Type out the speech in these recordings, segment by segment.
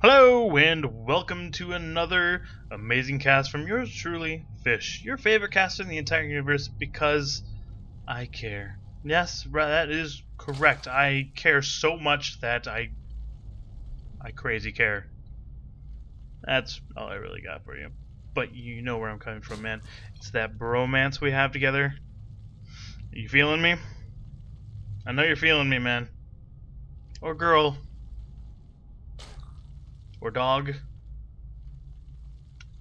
Hello and welcome to another amazing cast from yours truly, Fish, your favorite caster in the entire universe because I care. Yes, that is correct. I care so much that I crazy care. That's all I really got for you. But you know where I'm coming from, man. It's that bromance we have together. Are you feeling me? I know you're feeling me, man. Or girl. Or dog.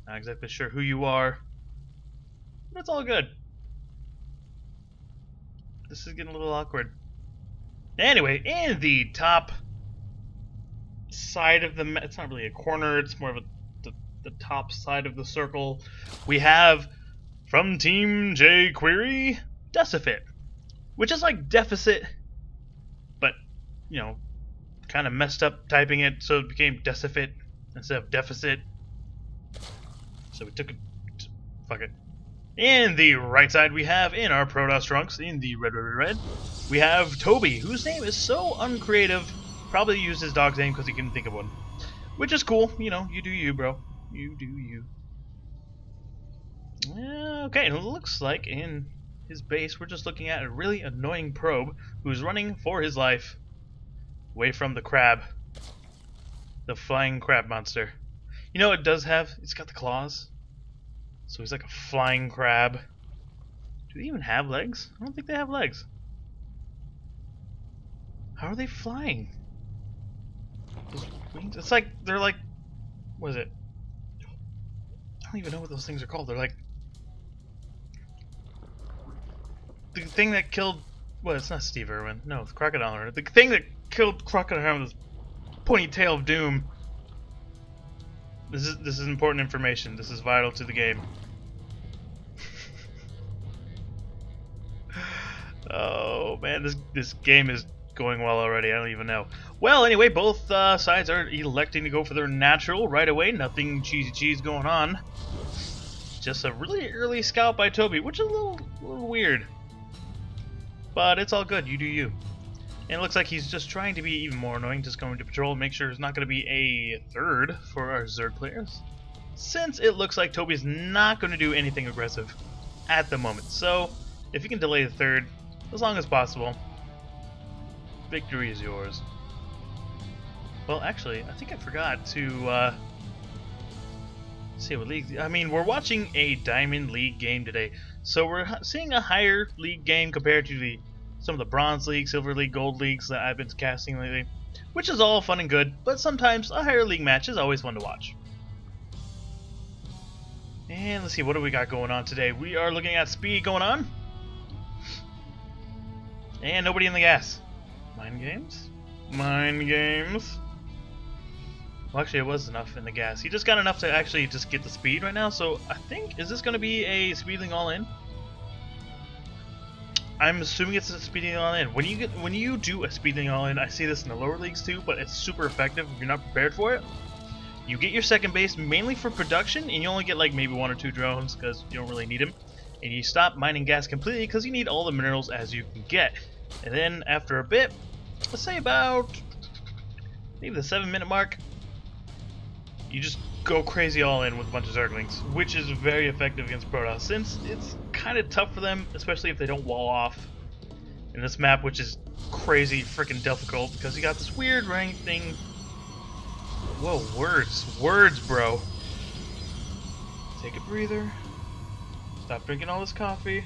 Not exactly sure who you are. But it's all good. This is getting a little awkward. Anyway, in the top side of the it's not really a corner, it's more of the top side of the circle, we have from Team jQuery, Decifit, which is like deficit, but you know, kind of messed up typing it, so it became Decifit instead of deficit. So we took it. Fuck it. In the right side, we have in our Protoss trunks, in the red, we have Toby, whose name is so uncreative. Probably used his dog's name because he couldn't think of one. Which is cool. You know, you do you, bro. You do you. Okay, and it looks like in his base, we're just looking at a really annoying probe who's running for his life away from the crab. The flying crab monster. You know, it does have, it's got the claws. So he's like a flying crab. Do they even have legs? I don't think they have legs. How are they flying? Those wings? It's like, they're like, what is it? I don't even know what those things are called. They're like, the thing that killed, well, it's not Steve Irwin. No, it's Crocodile Irwin. The thing that killed Crocodile Irwin was pointy tail of doom. This is important information. This is vital to the game. Oh man, this game is going well already. I don't even know. Well, anyway, both sides are electing to go for their natural right away. Nothing cheesy cheese going on. Just a really early scout by Toby, which is a little weird. But it's all good. You do you. And it looks like he's just trying to be even more annoying, just going to patrol and make sure there's not going to be a third for our Zerg players. Since it looks like Toby's not going to do anything aggressive at the moment. So, if you can delay the third as long as possible, victory is yours. Well, actually, I think I forgot to see what league. I mean, we're watching a Diamond League game today. So we're seeing a higher league game compared to some of the Bronze League, Silver League, Gold Leagues that I've been casting lately, which is all fun and good, but sometimes a higher league match is always fun to watch. And let's see, what do we got going on today? We are looking at speed going on. And nobody in the gas. Mind games? Mind games. Well, actually, it was enough in the gas. He just got enough to actually just get the speed right now, so I think, is this going to be a speedling all-in? I'm assuming it's a speedling all-in. When you do a speedling all-in, I see this in the lower leagues too, but it's super effective if you're not prepared for it. You get your second base mainly for production, and you only get like maybe 1 or 2 drones because you don't really need them. And you stop mining gas completely because you need all the minerals as you can get. And then after a bit, let's say about maybe the 7-minute mark, you just go crazy all in with a bunch of Zerglings, which is very effective against Protoss, since it's kind of tough for them, especially if they don't wall off in this map, which is crazy freaking difficult because you got this weird rank thing. Whoa, words, bro. Take a breather. Stop drinking all this coffee.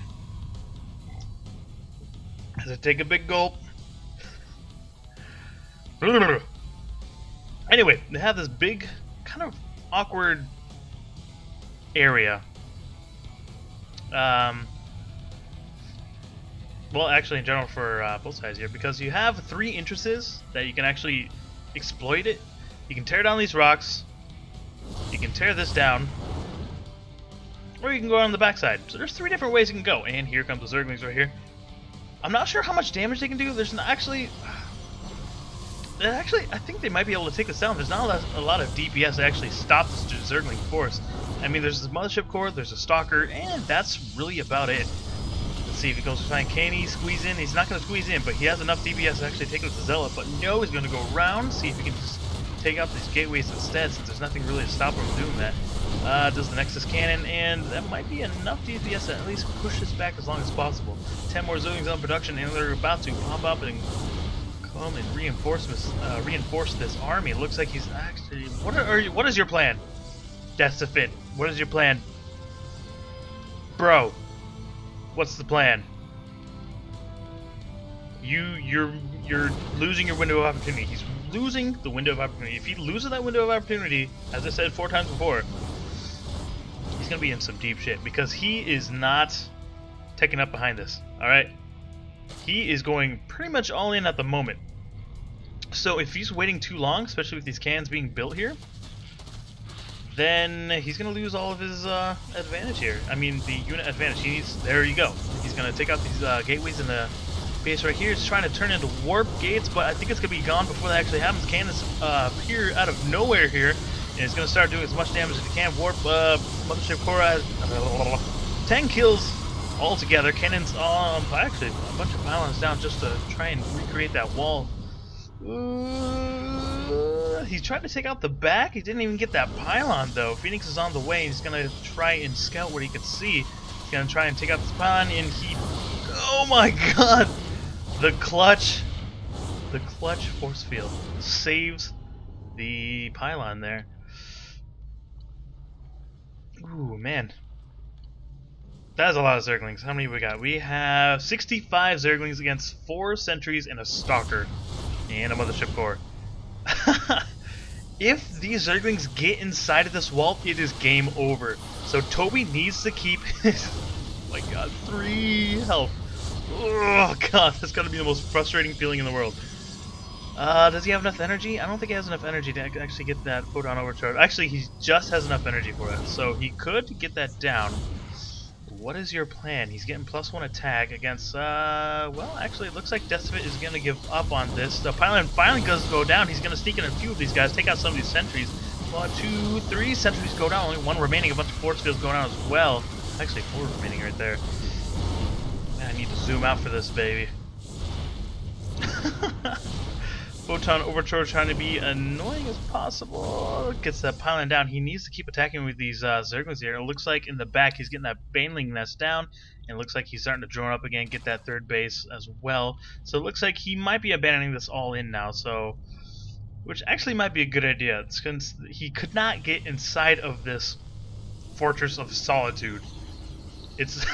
As I take a big gulp. Anyway, they have this big, kind of awkward area. Well, actually, in general, for both sides here, because you have 3 entrances that you can actually exploit it. You can tear down these rocks. You can tear this down. Or you can go on the backside. So there's 3 different ways you can go. And here comes the Zerglings right here. I'm not sure how much damage they can do. There's not actually... I think they might be able to take this down. There's not a lot of DPS to actually stop this Zergling force. I mean, there's this Mothership Core, there's a Stalker, and that's really about it. Let's see if he goes to find. Can he squeeze in? He's not going to squeeze in, but he has enough DPS to actually take out the Zealot. But no, he's going to go around, see if he can just take out these gateways instead, since there's nothing really to stop him from doing that. Does the Nexus Cannon, and that might be enough DPS to at least push this back as long as possible. 10 more Zillions on production, and they're about to pop up and come and reinforce this army. It looks like he's actually... What is your plan? Decifit, what is your plan? Bro, what's the plan? You're losing your window of opportunity. He's losing the window of opportunity. If he loses that window of opportunity, as I said 4 times before, he's gonna be in some deep shit, because he is not taking up behind this. Alright? He is going pretty much all in at the moment. So if he's waiting too long, especially with these cannons being built here, then he's gonna lose all of his advantage here. I mean, the unit advantage. He needs. There you go. He's gonna take out these gateways in the base right here. He's trying to turn into warp gates, but I think it's gonna be gone before that actually happens. Cannons appear out of nowhere here, and it's gonna start doing as much damage as it can. Warp Mothership Core has 10 kills altogether. Cannons actually a bunch of pylons down just to try and recreate that wall. He's trying to take out the back. He didn't even get that pylon though. Phoenix is on the way. He's gonna try and scout what he can see. He's gonna try and take out this pylon, and he... Oh my god! The clutch force field saves the pylon there. Ooh, man. That's a lot of Zerglings. How many we got? We have 65 Zerglings against 4 sentries and a stalker. And a Mothership Core. If these Zerglings get inside of this wall, it is game over. So Toby needs to keep his... Oh my god, 3 health. Oh god, that's gotta be the most frustrating feeling in the world. Does he have enough energy? I don't think he has enough energy to actually get that photon overcharge. Actually, he just has enough energy for it. So he could get that down. What is your plan? He's getting +1 attack against, well, actually, it looks like Decifit is going to give up on this. The pylon finally does go down. He's going to sneak in a few of these guys, take out some of these sentries. 1, 2, 3 sentries go down. Only 1 remaining. A bunch of force fields going down as well. Actually, 4 remaining right there. Man, I need to zoom out for this, baby. Photon overcharge trying to be annoying as possible. Gets that pylon down. He needs to keep attacking with these Zerglings here. It looks like in the back he's getting that Baneling nest down. And it looks like he's starting to drone up again, get that 3rd base as well. So it looks like he might be abandoning this all in now. So, which actually might be a good idea. Since he could not get inside of this Fortress of Solitude. It's...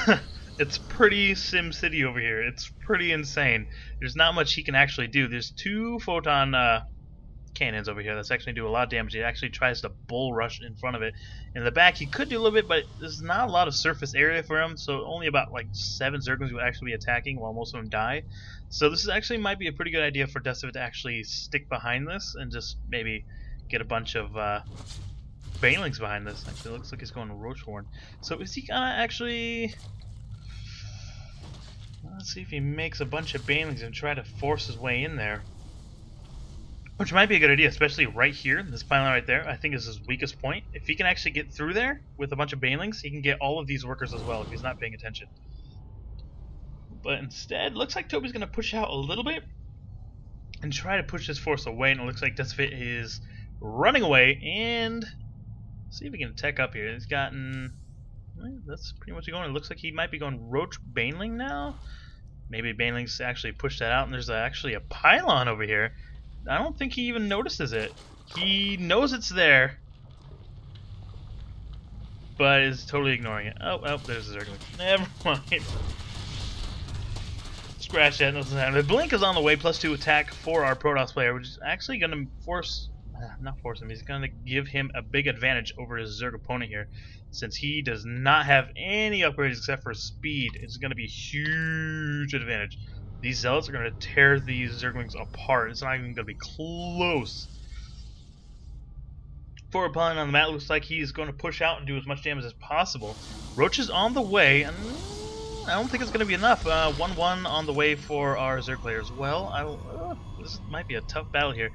It's pretty SimCity over here. It's pretty insane. There's not much he can actually do. There's 2 photon cannons over here that's actually do a lot of damage. He actually tries to bull rush in front of it. In the back, he could do a little bit, but there's not a lot of surface area for him, so only about like 7 Zerglings would actually be attacking while most of them die. So this is actually might be a pretty good idea for Decifit to actually stick behind this and just maybe get a bunch of Banelings behind this. Actually, it looks like he's going to Roachhorn. So is he gonna actually... Let's see if he makes a bunch of Banelings and try to force his way in there. Which might be a good idea, especially right here. This pylon right there, I think is his weakest point. If he can actually get through there with a bunch of Banelings, he can get all of these workers as well if he's not paying attention. But instead, looks like Toby's going to push out a little bit and try to push his force away. And it looks like Decifit is running away. And see if we can tech up here. He's gotten... That's pretty much going. It looks like he might be going Roach Baneling now. Maybe Banelings actually push that out, and there's actually a pylon over here. I don't think he even notices it. He knows it's there, but is totally ignoring it. Oh, there's a Zergling. Never mind. Scratch that. Nothing happened. The Blink is on the way, +2 attack for our Protoss player, which is actually going to force... Not force him, he's going to give him a big advantage over his Zerg opponent here. Since he does not have any upgrades except for speed, it's going to be a huge advantage. These Zealots are going to tear these Zerglings apart. It's not even going to be close. Forward pylon on the map looks like he's going to push out and do as much damage as possible. Roach is on the way, and I don't think it's going to be enough. 1-1 on the way for our Zerg player as well. This might be a tough battle here.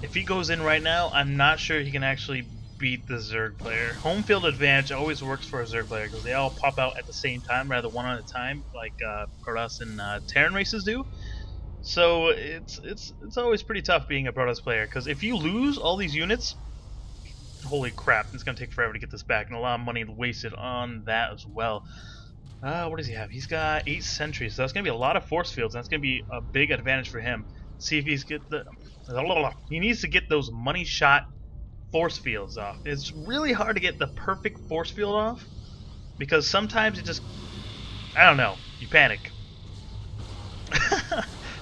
If he goes in right now, I'm not sure he can actually beat the Zerg player. Home field advantage always works for a Zerg player because they all pop out at the same time rather than one at a time like Protoss and Terran races do. So it's always pretty tough being a Protoss player, because if you lose all these units, holy crap, it's gonna take forever to get this back, and a lot of money wasted on that as well. What does he have? He's got 8 sentries, so that's gonna be a lot of force fields, and that's gonna be a big advantage for him. See if he's get the. He needs to get those money shot force fields off. It's really hard to get the perfect force field off, because sometimes it just, I don't know, you panic.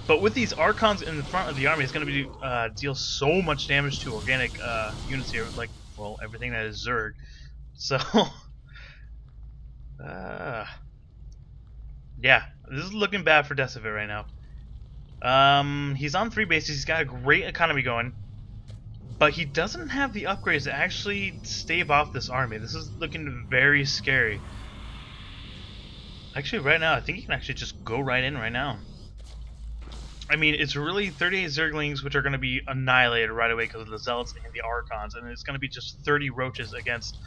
But with these Archons in the front of the army, it's going to be deal so much damage to organic units here, like, well, everything that is Zerg. So, yeah, this is looking bad for Decifit right now. He's on 3 bases, he's got a great economy going, but he doesn't have the upgrades to actually stave off this army. This is looking very scary. Actually, right now, I think he can actually just go right in right now. I mean, it's really 38 Zerglings, which are going to be annihilated right away because of the Zealots and the Archons, and it's going to be just 30 Roaches against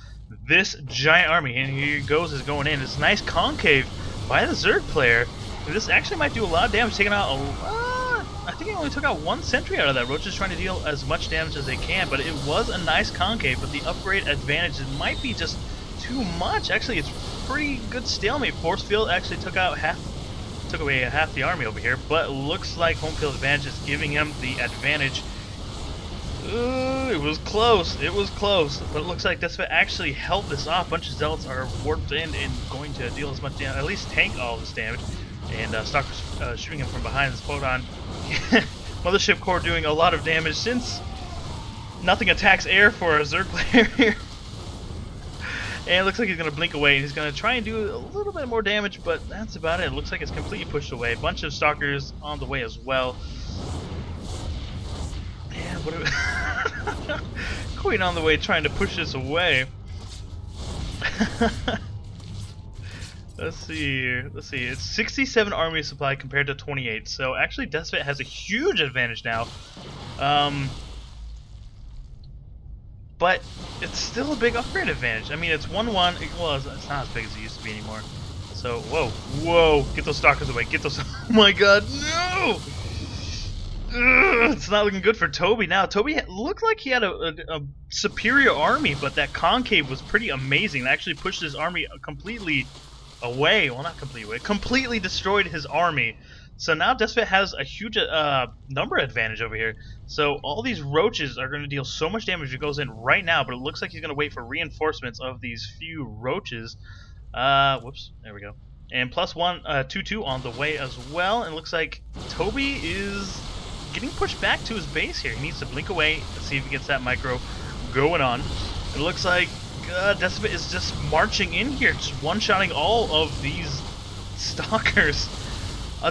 this giant army. And here he goes, is going in. It's a nice concave by the Zerg player. And this actually might do a lot of damage, taking out I think he only took out 1 sentry out of that. Roach is trying to deal as much damage as they can, but it was a nice concave, but the upgrade advantage might be just too much. Actually, it's pretty good stalemate. Force field actually took away half the army over here, but it looks like home field advantage is giving him the advantage. It was close, but it looks like Decifit actually held this off. A bunch of Zealots are warped in and going to deal as much damage, at least tank all this damage, and Stalker's shooting him from behind this Photon. Mothership Core doing a lot of damage since nothing attacks air for a Zerg player here. And it looks like he's going to blink away, and he's going to try and do a little bit more damage, but that's about it. It looks like it's completely pushed away. A bunch of Stalkers on the way as well. Yeah, what Queen on the way trying to push this away. Let's see here. Let's see. It's 67 army supply compared to 28. So actually Decifit has a huge advantage now. But it's still a big upgrade advantage. I mean, it's 1-1. Well, it's not as big as it used to be anymore. So, whoa. Get those Stalkers away. Get those. Oh my god, no! It's not looking good for Toby now. Toby looked like he had a superior army, but that concave was pretty amazing. It actually pushed his army completely away. Well, not completely away. Completely destroyed his army. So now Decifit has a huge number advantage over here. So all these Roaches are going to deal so much damage if it goes in right now, but it looks like he's going to wait for reinforcements of these few Roaches. Whoops, there we go. And +1, 2-2 on the way as well. And it looks like Toby is getting pushed back to his base here. He needs to blink away and see if he gets that micro going on. It looks like Decifit is just marching in here, just one-shotting all of these Stalkers.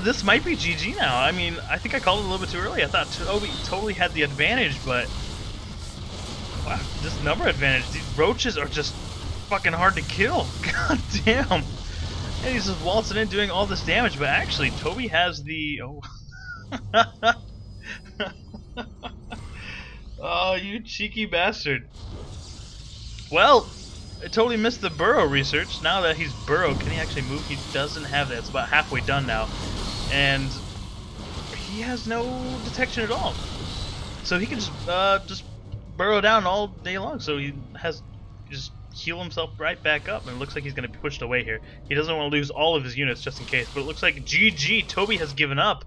This might be GG now. I mean, I think I called it a little bit too early. I thought Toby totally had the advantage, but wow, this number advantage. These Roaches are just fucking hard to kill. God damn. And he's just waltzing in doing all this damage, but actually Toby has the... Oh, oh, you cheeky bastard. Well, I totally missed the burrow research. Now that he's burrowed, can he actually move? He doesn't have that. It's about halfway done now. And he has no detection at all. So he can just burrow down all day long. So he has just heal himself right back up. And it looks like he's going to be pushed away here. He doesn't want to lose all of his units just in case. But it looks like GG. Toby has given up.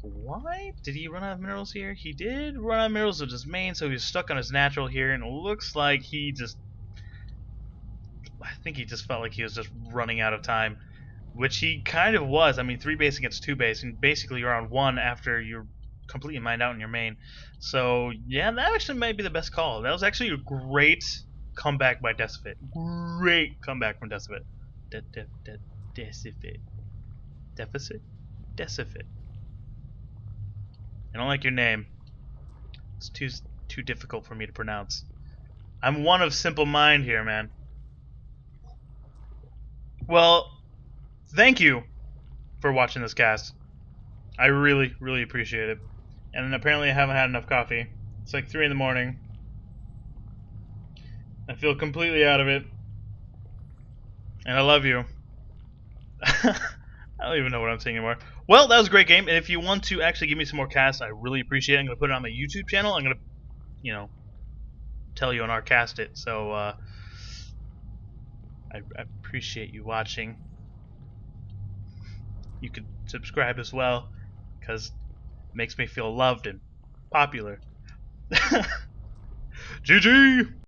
Why? Did he run out of minerals here? He did run out of minerals with his main, so he's stuck on his natural here. And it looks like he just... I think he just felt like he was just running out of time, which he kind of was. I mean, 3 base against 2 base, and basically you're on 1 after you're completely mined out in your main. So yeah, that actually might be the best call. That was actually a great comeback by Decifit. Great comeback from Decifit. Decifit. Deficit? Decifit. I don't like your name. It's too difficult for me to pronounce. I'm one of simple mind here, man. Well, thank you for watching this cast. I really, really appreciate it. And apparently I haven't had enough coffee. It's like 3 in the morning. I feel completely out of it. And I love you. I don't even know what I'm saying anymore. Well, that was a great game, and if you want to actually give me some more casts, I really appreciate it. I'm going to put it on my YouTube channel. I'm going to, you know, tell you on our cast it. So, I appreciate you watching. You could subscribe as well, because it makes me feel loved and popular. GG!